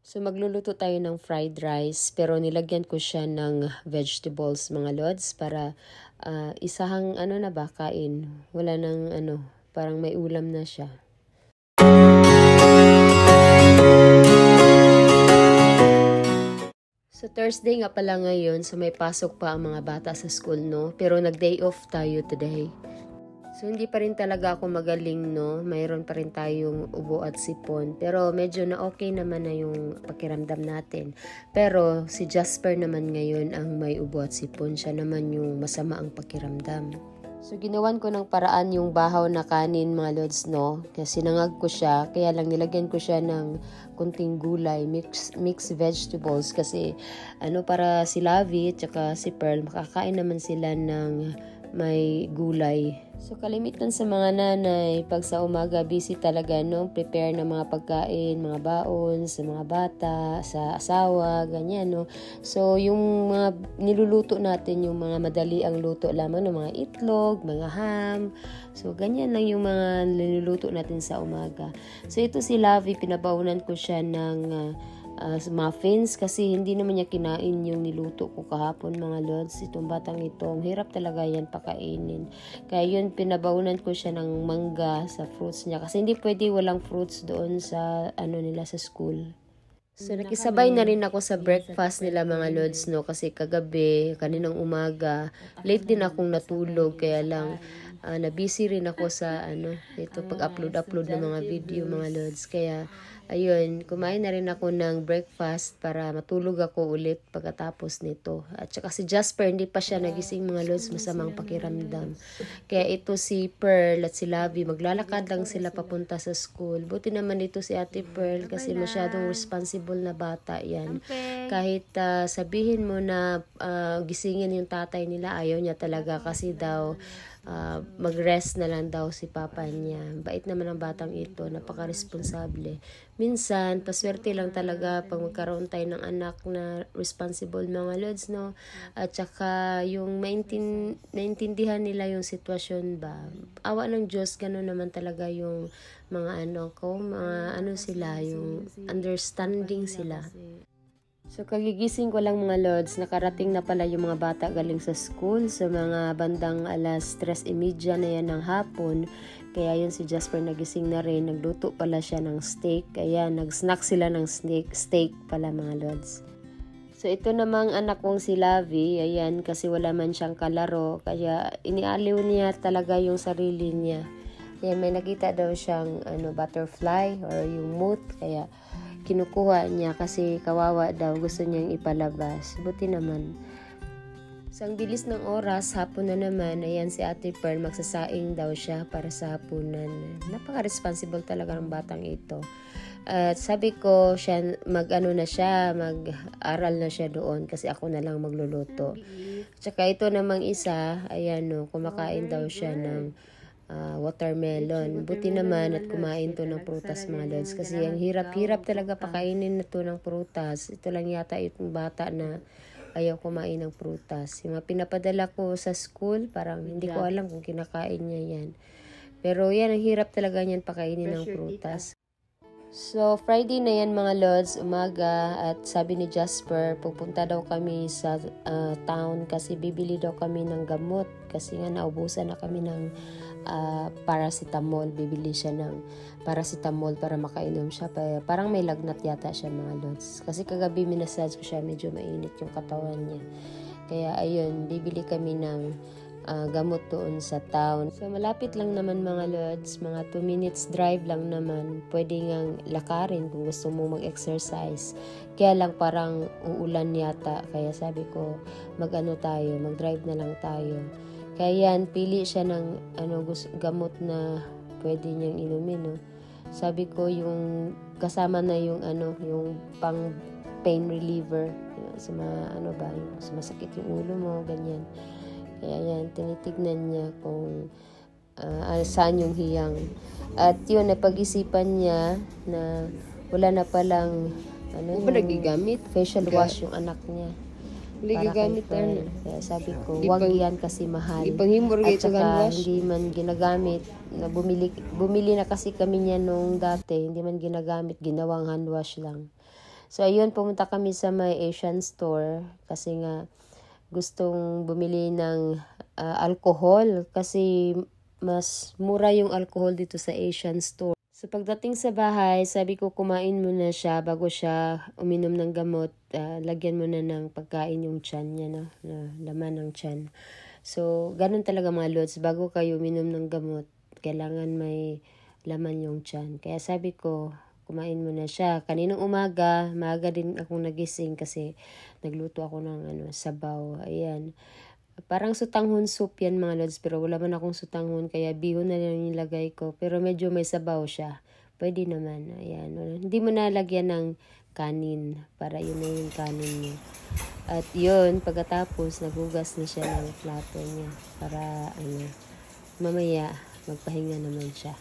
So magluluto tayo ng fried rice pero nilagyan ko siya ng vegetables mga lods para isahang na ba kain. Wala nang parang may ulam na siya. So Thursday nga pala ngayon, so may pasok pa ang mga bata sa school, no? Pero nag-day off tayo today. So, hindi pa rin talaga ako magaling, no? Mayroon pa rin tayong ubo at sipon. Pero medyo na okay naman na yung pakiramdam natin. Pero si Jasper naman ngayon ang may ubo at sipon. Siya naman yung masama ang pakiramdam. So, ginawan ko ng paraan yung bahaw na kanin, mga lods, no? Kasi sinangag ko siya. Kaya lang nilagyan ko siya ng kunting gulay, mixed vegetables. Kasi, para si Lavi at saka si Pearl, makakain naman sila ng may gulay. So, kalimitan sa mga nanay, pag sa umaga, busy talaga, no? Prepare ng mga pagkain, mga baon, sa mga bata, sa asawa, ganyan, no? So, yung mga niluluto natin, yung mga madali ang luto lamang, no? Mga itlog, mga ham. So, ganyan lang yung mga niluluto natin sa umaga. So, ito si Lavi, pinabaunan ko siya ng muffins kasi hindi naman niya kinain yung niluto ko kahapon, mga lods. Itong batang ito, ang hirap talaga yan pakainin. Kaya yun, pinabaunan ko siya ng mangga sa fruits niya kasi hindi pwede walang fruits doon sa nila sa school. So nakisabay na rin ako sa breakfast nila, mga lods, no, kasi kagabi, kaninang umaga, late din akong natulog, kaya lang na-busy rin ako sa ito pag-upload ng mga video, mga lods. Kaya ayun, kumain na rin ako ng breakfast para matulog ako ulit pagkatapos nito. At saka si Jasper, hindi pa siya nagising, mga lods, masamang pakiramdam. Kaya ito si Pearl at si Lavi, maglalakad lang sila papunta sa school. Buti naman ito si Ate Pearl kasi masyadong responsible na bata yan. Kahit sabihin mo na gisingin yung tatay nila, ayaw niya talaga kasi daw mag-rest na lang daw si papa niya. Bait naman ang batang ito, napaka-responsable. Minsan, paswerte lang talaga pag magkaroon tayo ng anak na responsible, mga lods, no? At saka yung maintindihan nila yung sitwasyon ba. Awa ng Diyos, gano'n naman talaga yung mga sila, yung understanding sila. So, kagigising ko lang, mga lods, nakarating na pala yung mga bata galing sa school. So, mga bandang alas 3:30 na yan ng hapon. Kaya yun si Jasper nagising na rin. Nagluto pala siya ng steak. Kaya nag-snack sila ng steak pala, mga lods. So, ito namang anak kong si Lavi. Ayan, kasi wala man siyang kalaro. Kaya inialiw niya talaga yung sarili niya. Ayan, may nakita daw siyang butterfly or yung moth. Kaya kinukuha niya kasi kawawa daw, gusto niyang ipalabas. Buti naman. So, ang bilis ng oras, hapon na naman. Ayan si Ate Pearl, magsasaing daw siya para sa hapunan. Napaka-responsible talaga ng batang ito. At sabi ko, mag-aral na siya doon kasi ako na lang magluluto. Tsaka ito namang isa, ayan kumakain daw siya ng watermelon. Buti naman at kumain to ng prutas, mga lods. Kasi ang hirap-hirap talaga pakainin na to ng prutas. Ito lang yata itong bata na ayaw kumain ng prutas. Yung mga pinapadala ko sa school, parang hindi ko alam kung kinakain niya yan. Pero yan, ang hirap talaga niyan pakainin ng prutas. So, Friday na yan, mga lods, umaga, at sabi ni Jasper, pupunta daw kami sa town kasi bibili daw kami ng gamot kasi nga naubusan na kami ng paracetamol. Bibili siya ng paracetamol para makainom siya. Parang may lagnat yata siya, mga lods. Kasi kagabi minasage ko siya, medyo mainit yung katawan niya. Kaya ayun, bibili kami ng gamot doon sa town. So, malapit lang naman, mga lods. Mga 2 minutes drive lang naman. Pwede ngang lakarin kung gusto mo mag-exercise. Kaya lang parang uulan yata. Kaya sabi ko, mag-drive na lang tayo. Kaya yan, pili siya ng gamot na pwede niyang inumin, no? Sabi ko, yung kasama na yung yung pang pain reliever. Sa sumasakit yung ulo mo, ganyan. Kaya yan, tinitignan niya kung saan yung hiyang. At yun, napag-isipan niya na wala na palang nagigamit? facial wash yung anak niya. Nagigamit Kaya sabi ko, wag yan kasi mahal. Ipanghimor At ito saka wash. hindi man ginagamit. Bumili na kasi kami niya nung dati, hindi man ginagamit, ginawang hand wash lang. So, ayun, pumunta kami sa may Asian store kasi nga gustong bumili ng alcohol kasi mas mura yung alcohol dito sa Asian store. So, pagdating sa bahay, sabi ko kumain muna siya bago siya uminom ng gamot. Lagyan mo na ng pagkain yung tiyan niya, no? Na laman ng tiyan. So, ganun talaga mga lods. Bago kayo uminom ng gamot, kailangan may laman yung tiyan. Kaya sabi ko, kumain muna siya. Kaninang umaga, maaga din akong nagising kasi nagluto ako ng sabaw. Ayan. Parang sutanghon soup yan mga lods, pero wala man akong sutanghon kaya bihon na lang nilagay ko. Pero medyo may sabaw siya. Pwede naman. Ayan. Hindi mo nalagyan ng kanin para yun na yung kanin niya. At yun, pagkatapos naghugas na siya ng plato niya para mamaya magpahinga naman siya.